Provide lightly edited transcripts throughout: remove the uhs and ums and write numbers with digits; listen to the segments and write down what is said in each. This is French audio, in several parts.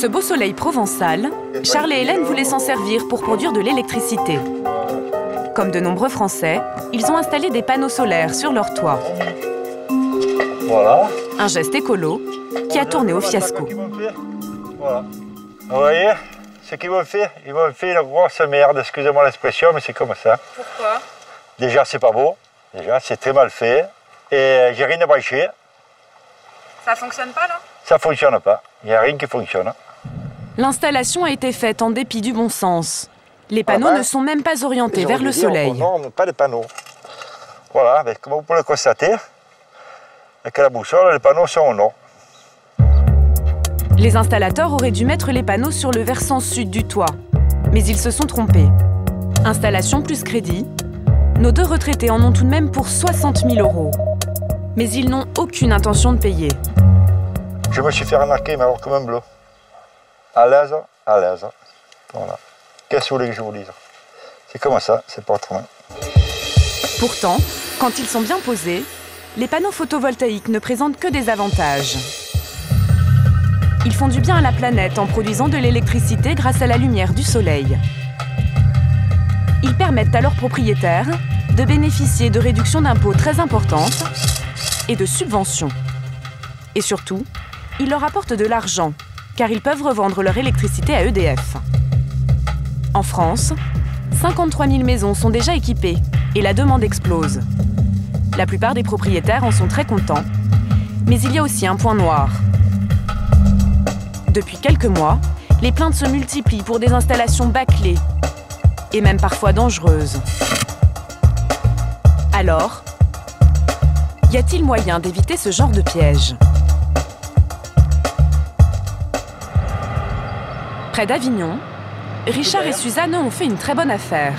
Ce beau soleil provençal, Charles et Hélène voulaient s'en servir pour produire de l'électricité. Comme de nombreux Français, ils ont installé des panneaux solaires sur leur toit. Voilà. Un geste écolo qui a tourné au fiasco. Voilà. Vous voyez ce qu'ils m'ont fait? Ils m'ont fait une grosse merde, excusez-moi l'expression, mais c'est comme ça. Pourquoi? Déjà, c'est pas beau. Déjà, c'est très mal fait. Et j'ai rien à brancher. Ça fonctionne pas là? Ça fonctionne pas. Il n'y a rien qui fonctionne. L'installation a été faite en dépit du bon sens. Les panneaux ne sont même pas orientés vers le soleil. Non, pas de panneaux. Voilà, mais comme vous pouvez le constater, avec la boussole, les panneaux sont au nord. Les installateurs auraient dû mettre les panneaux sur le versant sud du toit. Mais ils se sont trompés. Installation plus crédit. Nos deux retraités en ont tout de même pour 60 000 €. Mais ils n'ont aucune intention de payer. Je me suis fait remarquer, mais alors comme un bleu. À l'aise, à l'aise. Voilà. Qu'est-ce que vous voulez que je vous dise? C'est comme ça, c'est pas autrement. Pourtant, quand ils sont bien posés, les panneaux photovoltaïques ne présentent que des avantages. Ils font du bien à la planète en produisant de l'électricité grâce à la lumière du soleil. Ils permettent à leurs propriétaires de bénéficier de réductions d'impôts très importantes et de subventions. Et surtout, ils leur apportent de l'argent, car ils peuvent revendre leur électricité à EDF. En France, 53 000 maisons sont déjà équipées et la demande explose. La plupart des propriétaires en sont très contents, mais il y a aussi un point noir. Depuis quelques mois, les plaintes se multiplient pour des installations bâclées et même parfois dangereuses. Alors, y a-t-il moyen d'éviter ce genre de piège? Près d'Avignon, Richard et Suzanne ont fait une très bonne affaire.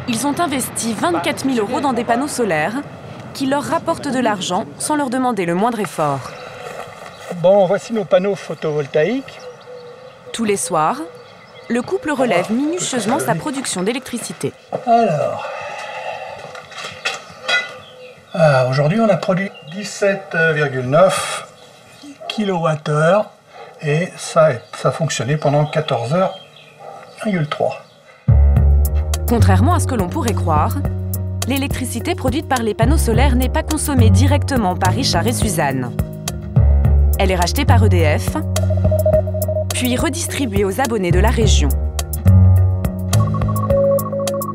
Ils ont investi 24 000 € dans des panneaux solaires qui leur rapportent de l'argent sans leur demander le moindre effort. Bon, voici nos panneaux photovoltaïques. Tous les soirs, le couple relève minutieusement sa production d'électricité. Alors, aujourd'hui, on a produit 17,9 kWh et ça a fonctionné pendant 14h,3. Contrairement à ce que l'on pourrait croire, l'électricité produite par les panneaux solaires n'est pas consommée directement par Richard et Suzanne. Elle est rachetée par EDF, puis redistribuée aux abonnés de la région.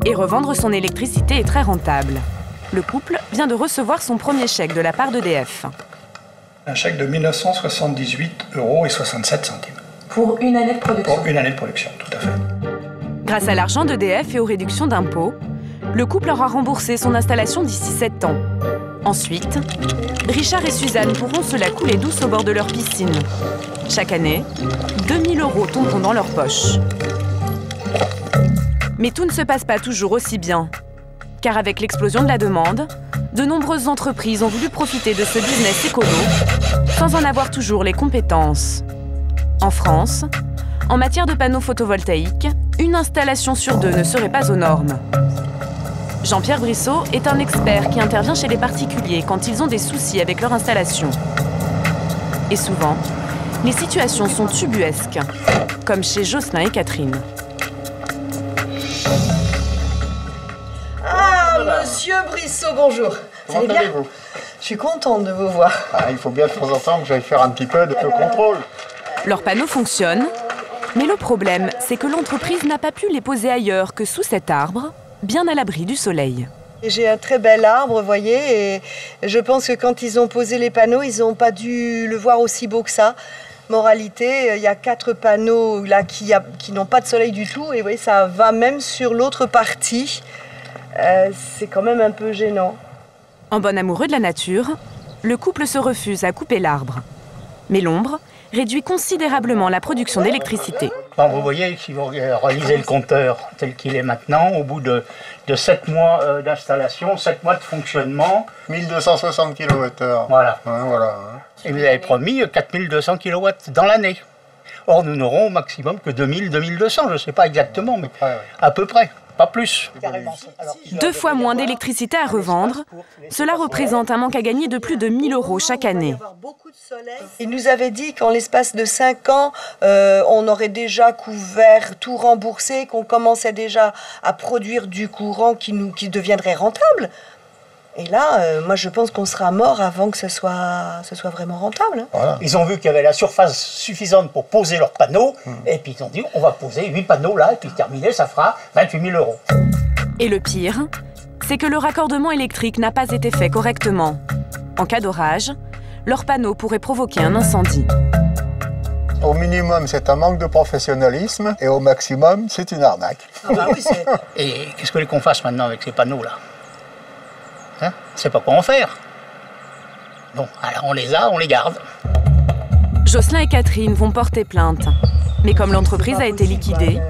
Et revendre son électricité est très rentable. Le couple vient de recevoir son premier chèque de la part d'EDF. Un chèque de 1 978,67 €. Pour une année de production? Pour une année de production, tout à fait. Grâce à l'argent d'EDF et aux réductions d'impôts, le couple aura remboursé son installation d'ici 7 ans. Ensuite, Richard et Suzanne pourront se la couler douce au bord de leur piscine. Chaque année, 2 000 € tomberont dans leur poche. Mais tout ne se passe pas toujours aussi bien. Car avec l'explosion de la demande, de nombreuses entreprises ont voulu profiter de ce business écolo sans en avoir toujours les compétences. En France, en matière de panneaux photovoltaïques, une installation sur 2 ne serait pas aux normes. Jean-Pierre Brissot est un expert qui intervient chez les particuliers quand ils ont des soucis avec leur installation. Et souvent, les situations sont ubuesques, comme chez Jocelyn et Catherine. Ah, monsieur Brissot, bonjour. Comment allez-vous? Je suis contente de vous voir. Il faut bien de temps en temps que j'aille faire un petit peu de contrôle. Leurs panneaux fonctionnent, mais le problème, c'est que l'entreprise n'a pas pu les poser ailleurs que sous cet arbre, bien à l'abri du soleil. J'ai un très bel arbre, vous voyez, et je pense que quand ils ont posé les panneaux, ils n'ont pas dû le voir aussi beau que ça. Moralité, il y a 4 panneaux là qui n'ont pas de soleil du tout, et vous voyez, ça va même sur l'autre partie. C'est quand même un peu gênant. En bon amoureux de la nature, le couple se refuse à couper l'arbre. Mais l'ombre réduit considérablement la production d'électricité. Bon, vous voyez, si vous réalisez le compteur tel qu'il est maintenant, au bout de 7 mois d'installation, 7 mois de fonctionnement... 1260 kWh. Voilà. Voilà. Et vous avez promis 4200 kW dans l'année. Or, nous n'aurons au maximum que 2000, 2200, je ne sais pas exactement, mais à peu près. Pas plus. 2 fois moins d'électricité à revendre, cela représente un manque à gagner de plus de 1 000 € chaque année. Il nous avait dit qu'en l'espace de 5 ans, on aurait déjà couvert, tout remboursé, qu'on commençait déjà à produire du courant qui deviendrait rentable. Et là, moi je pense qu'on sera mort avant que ce soit vraiment rentable. Voilà. Ils ont vu qu'il y avait la surface suffisante pour poser leurs panneaux, et puis ils ont dit on va poser 8 panneaux là, et puis terminé, ça fera 28 000 €. Et le pire, c'est que le raccordement électrique n'a pas été fait correctement. En cas d'orage, leurs panneaux pourraient provoquer un incendie. Au minimum, c'est un manque de professionnalisme, et au maximum, c'est une arnaque. Ah bah oui, Et qu'est-ce que qu'on fasse maintenant avec ces panneaux là? Hein? On ne sait pas quoi en faire. Bon, alors on les a, on les garde. Jocelyn et Catherine vont porter plainte. Mais comme l'entreprise a été liquidée,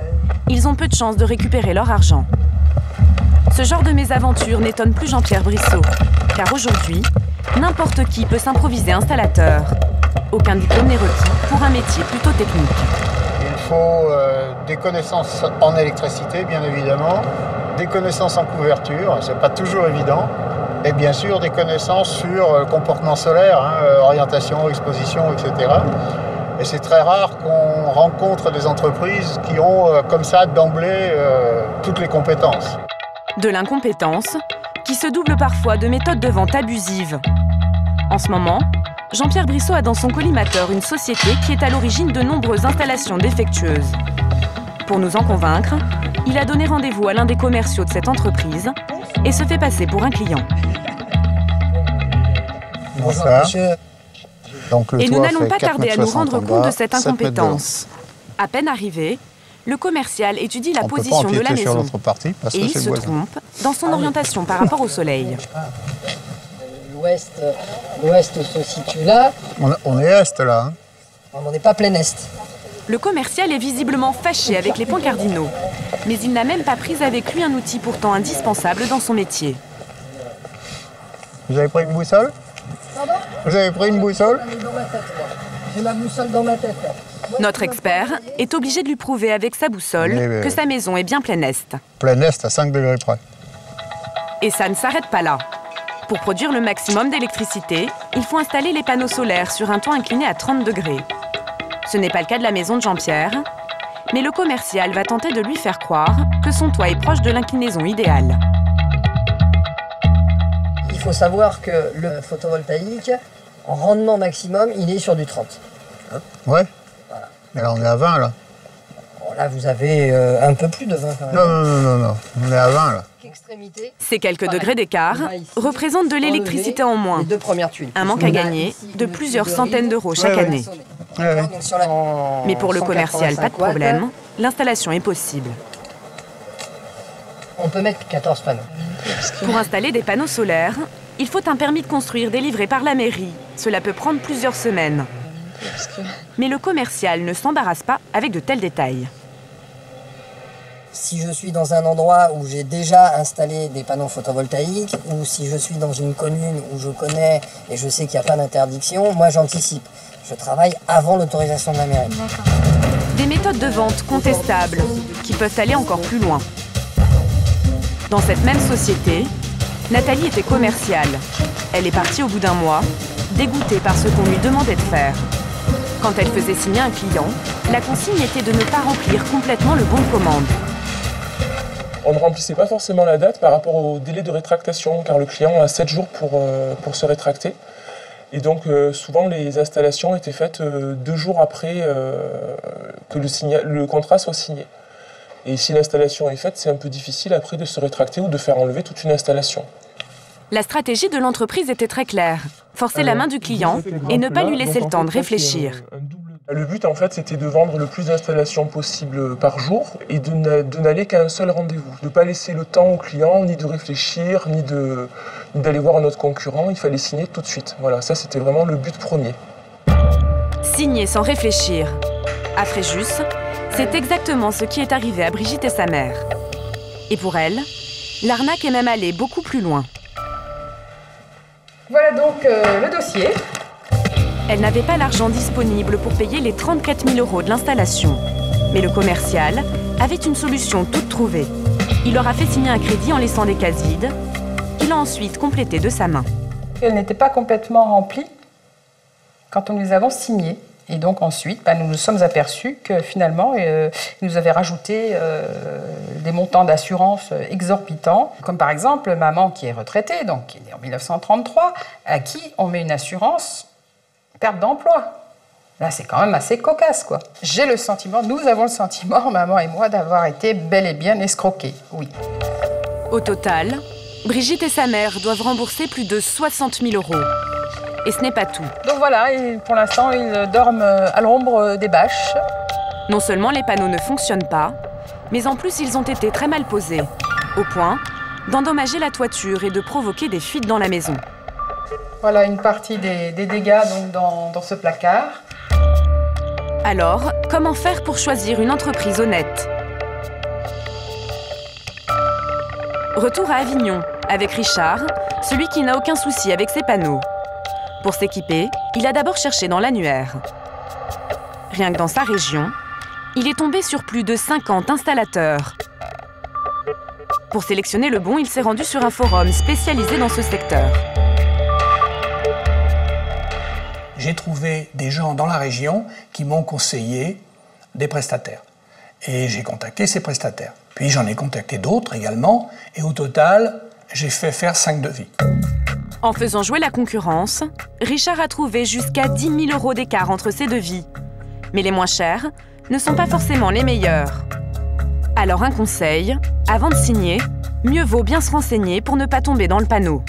ils ont peu de chances de récupérer leur argent. Ce genre de mésaventure n'étonne plus Jean-Pierre Brissot, car aujourd'hui, n'importe qui peut s'improviser installateur. Aucun diplôme n'est requis pour un métier plutôt technique. Il faut des connaissances en électricité, bien évidemment, des connaissances en couverture, c'est pas toujours évident, et bien sûr des connaissances sur le comportement solaire, orientation, exposition, etc. Et c'est très rare qu'on rencontre des entreprises qui ont comme ça d'emblée toutes les compétences. De l'incompétence qui se double parfois de méthodes de vente abusives. En ce moment, Jean-Pierre Brissot a dans son collimateur une société qui est à l'origine de nombreuses installations défectueuses. Pour nous en convaincre, il a donné rendez-vous à l'un des commerciaux de cette entreprise et se fait passer pour un client. Bonjour, monsieur. Donc, et nous n'allons pas tarder à nous rendre compte de cette incompétence. À peine arrivé, le commercial étudie la position de la maison et il se trompe dans son orientation par rapport au soleil. L'ouest se situe là. On est est là. Hein. On n'est pas plein est. Le commercial est visiblement fâché avec les points cardinaux, mais il n'a même pas pris avec lui un outil pourtant indispensable dans son métier. Vous avez pris une boussole? Pardon? Vous avez pris une boussole? Elle est dans ma tête, moi. J'ai ma boussole dans ma tête. Notre expert est obligé de lui prouver avec sa boussole que sa maison est bien plein est. Plein est à 5 degrés près. Et ça ne s'arrête pas là. Pour produire le maximum d'électricité, il faut installer les panneaux solaires sur un toit incliné à 30 degrés. Ce n'est pas le cas de la maison de Jean-Pierre, mais le commercial va tenter de lui faire croire que son toit est proche de l'inclinaison idéale. Il faut savoir que le photovoltaïque, en rendement maximum, il est sur du 30. Hein? Ouais. Voilà. Mais là, on est à 20, là. Bon, là, vous avez un peu plus de 20, quand même. Non. On est à 20, là. Ces quelques degrés d'écart représentent de l'électricité en moins. Un manque à gagner de plusieurs centaines d'euros chaque année. Mais pour le commercial, pas de problème. L'installation est possible. On peut mettre 14 panneaux. Pour installer des panneaux solaires, il faut un permis de construire délivré par la mairie. Cela peut prendre plusieurs semaines. Mais le commercial ne s'embarrasse pas avec de tels détails. Si je suis dans un endroit où j'ai déjà installé des panneaux photovoltaïques, ou si je suis dans une commune où je connais et je sais qu'il n'y a pas d'interdiction, moi j'anticipe. Je travaille avant l'autorisation de la mairie. Des méthodes de vente contestables qui peuvent aller encore plus loin. Dans cette même société, Nathalie était commerciale. Elle est partie au bout d'un mois, dégoûtée par ce qu'on lui demandait de faire. Quand elle faisait signer un client, la consigne était de ne pas remplir complètement le bon de commande. On ne remplissait pas forcément la date par rapport au délai de rétractation, car le client a 7 jours pour se rétracter. Et donc souvent les installations étaient faites 2 jours après que le contrat soit signé. Et si l'installation est faite, c'est un peu difficile après de se rétracter ou de faire enlever toute une installation. La stratégie de l'entreprise était très claire. Forcer la main du client et ne pas lui laisser le temps de réfléchir. Le but, en fait, c'était de vendre le plus d'installations possible par jour et de n'aller qu'à un seul rendez-vous. De ne pas laisser le temps au client, ni de réfléchir, ni d'aller voir un autre concurrent. Il fallait signer tout de suite. Voilà, ça, c'était vraiment le but premier. Signer sans réfléchir. À Fréjus, c'est exactement ce qui est arrivé à Brigitte et sa mère. Et pour elle, l'arnaque est même allée beaucoup plus loin. Voilà donc le dossier. Elle n'avait pas l'argent disponible pour payer les 34 000 € de l'installation. Mais le commercial avait une solution toute trouvée. Il leur a fait signer un crédit en laissant des cases vides, qu'il a ensuite complété de sa main. Elles n'étaient pas complètement remplies quand nous les avons signées. Et donc ensuite, nous nous sommes aperçus que finalement, ils nous avaient rajouté des montants d'assurance exorbitants, comme par exemple maman qui est retraitée, donc qui est née en 1933, à qui on met une assurance perte d'emploi. Là, c'est quand même assez cocasse, quoi. J'ai le sentiment, nous avons le sentiment, maman et moi, d'avoir été bel et bien escroqués, oui. Au total, Brigitte et sa mère doivent rembourser plus de 60 000 €. Et ce n'est pas tout. Donc voilà, et pour l'instant, ils dorment à l'ombre des bâches. Non seulement les panneaux ne fonctionnent pas, mais en plus ils ont été très mal posés, au point d'endommager la toiture et de provoquer des fuites dans la maison. Voilà une partie des dégâts donc, dans ce placard. Alors, comment faire pour choisir une entreprise honnête? Retour à Avignon, avec Richard, celui qui n'a aucun souci avec ses panneaux. Pour s'équiper, il a d'abord cherché dans l'annuaire. Rien que dans sa région, il est tombé sur plus de 50 installateurs. Pour sélectionner le bon, il s'est rendu sur un forum spécialisé dans ce secteur. J'ai trouvé des gens dans la région qui m'ont conseillé des prestataires. Et j'ai contacté ces prestataires. Puis j'en ai contacté d'autres également. Et au total, j'ai fait faire 5 devis. En faisant jouer la concurrence, Richard a trouvé jusqu'à 10 000 € d'écart entre ces devis. Mais les moins chers ne sont pas forcément les meilleurs. Alors un conseil, avant de signer, mieux vaut bien se renseigner pour ne pas tomber dans le panneau.